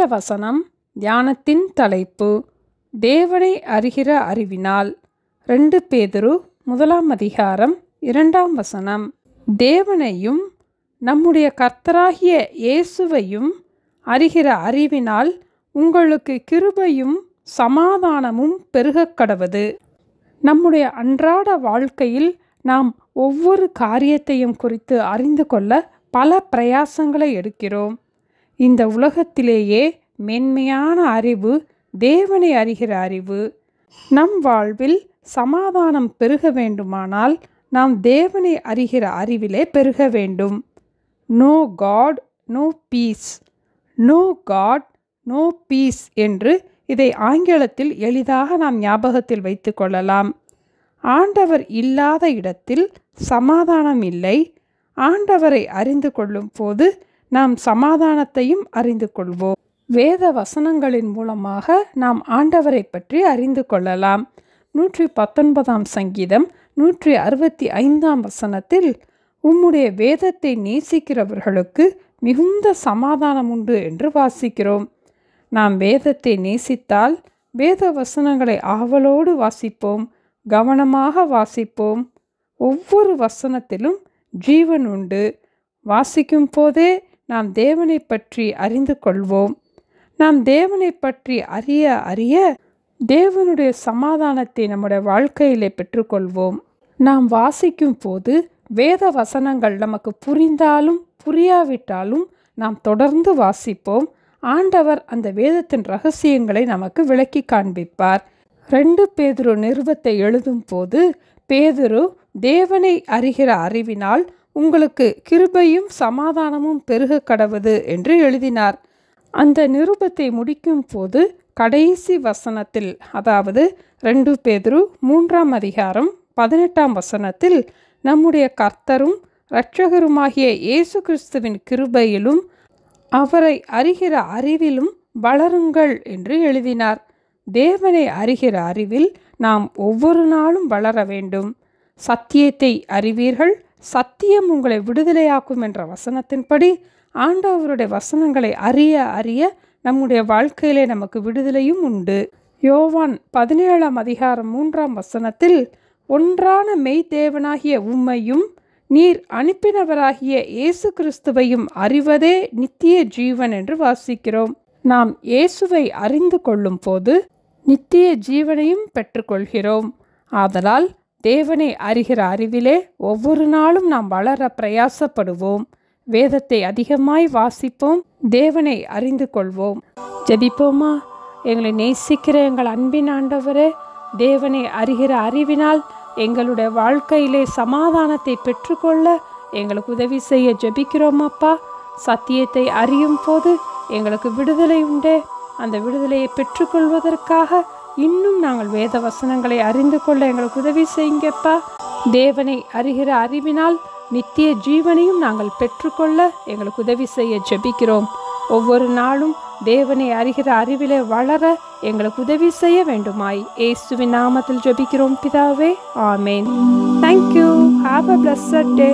இன்றைய வசனம் தியானத்தின் தலைப்பு தேவனை அறிகிற அறிவினால். 2 பேதுரு 1:2 தேவனையும் நம்முடைய கர்த்தராகிய இயேசுவையும் அறிகிற அறிவினால் உங்களுக்கு கிருபையும் சமாதானமும் பெருகக்கடவது. நம்முடைய அன்றாட வாழ்க்கையில் நாம் ஒவ்வொரு காரியத்தையும் குறித்து அறிந்து கொள்ள பல பிரயாசங்களை எடுக்கிறோம். இந்த உலகத்திலேயே மேன்மையான அறிவு தேவனை அறிகிற அறிவு. நம் வாழ்வில் சமாதானம் பெருக வேண்டுமானால் நாம் தேவனை அறிகிற அறிவிலே பெருக வேண்டும். No God no peace, no God no peace என்று இதை ஆங்கிலத்தில் எளிதாக நாம் ஞாபகத்தில் வைத்து கொள்ளலாம். ஆண்டவர் இல்லாத இடத்தில் சமாதானம் இல்லை. ஆண்டவரை அறிந்து கொள்ளும் போது நாம் சமாதானத்தையும் அறிந்து கொள்வோம். வேத வசனங்களின் மூலமாக நாம் ஆண்டவரை பற்றி அறிந்து கொள்ளலாம். 119 சங்கீதம் 165 உம்முடைய வேதத்தை நேசிக்கிறவர்களுக்கு மிகுந்த சமாதானம் உண்டு என்று வாசிக்கிறோம். நாம் வேதத்தை நேசித்தால் வேத வசனங்களை ஆவலோடு வாசிப்போம், கவனமாக வாசிப்போம். ஒவ்வொரு வசனத்திலும் ஜீவன் உண்டு. வாசிக்கும் போதே நாம் தேவனை பற்றி அறிந்து கொள்வோம். நாம் தேவனை பற்றி அறிய அறிய தேவனுடைய சமாதானத்தை நம்முடைய வாழ்க்கையிலே பெற்றுக்கொள்வோம். நாம் வாசிக்கும் போது வேத வசனங்கள் நமக்கு புரிந்தாலும் புரியாவிட்டாலும் நாம் தொடர்ந்து வாசிப்போம். ஆண்டவர் அந்த வேதத்தின் ரகசியங்களை நமக்கு விளக்கி காண்பிப்பார். 2 பேதுரு நிருபத்தை எழுதும் போது பேதுரு தேவனை அறிகிற அறிவினால் உங்களுக்கு கிருபையும் சமாதானமும் பெருக கடவது என்று எழுதினார். அந்த நிருபத்தை முடிக்கும் போது கடைசி வசனத்தில், அதாவது 2 பேதுரு 3:18 நம்முடைய கர்த்தரும் இரட்சகருமாகிய இயேசு கிறிஸ்துவின் கிருபையிலும் அவரை அறிகிற அறிவிலும் வளருங்கள் என்று எழுதினார். தேவனை அறிகிற அறிவில் நாம் ஒவ்வொரு நாளும் வளர வேண்டும். சத்தியத்தை அறிவீர்கள், சத்தியம் உங்களை விடுதலையாக்கும் என்ற வசனத்தின்படி ஆண்டவருடைய வசனங்களை அறிய அறிய நம்முடைய வாழ்க்கையிலே நமக்கு விடுதலையும் உண்டு. யோவான் 17:3 ஒன்றான மெய்தேவனாகிய உம்மையும் நீர் அனுப்பினவராகிய இயேசு கிறிஸ்துவையும் அறிவதே நித்திய ஜீவன் என்று வாசிக்கிறோம். நாம் இயேசுவை அறிந்து கொள்ளும் போது நித்திய ஜீவனையும் பெற்றுக்கொள்கிறோம். ஆதலால் தேவனை அறிகிற அறிவிலே ஒவ்வொரு நாளும் நாம் வளர பிரயாசப்படுவோம். வேதத்தை அதிகமாய் வாசிப்போம், தேவனை அறிந்து கொள்வோம். ஜெபிப்போமா? எங்களை நேசிக்கிற எங்கள் அன்பின் ஆண்டவரே, தேவனை அறிகிற அறிவினால் எங்களுடைய வாழ்க்கையிலே சமாதானத்தை பெற்றுக்கொள்ள எங்களுக்கு உதவி செய்ய ஜெபிக்கிறோம் அப்பா. சத்தியத்தை அறியும் போது எங்களுக்கு விடுதலை உண்டே. அந்த விடுதலையை பெற்றுக்கொள்வதற்காக இன்னும் நாங்கள் வேத வசனங்களை அறிந்து கொள்ள எங்களுக்கு உதவி செய்யுங்கப்பா. தேவனை அறிகிற அறிவினால் நித்திய ஜீவனையும் நாங்கள் பெற்றுக்கொள்ள எங்களுக்கு உதவி செய்ய ஜெபிக்கிறோம். ஒவ்வொரு நாளும் தேவனை அறிகிற அறிவிலே வளர எங்களுக்கு உதவி செய்ய வேண்டுமாய் இயேசுவின் நாமத்தில் ஜெபிக்கிறோம் பிதாவே. ஆமென். Thank you. Have a blessed day.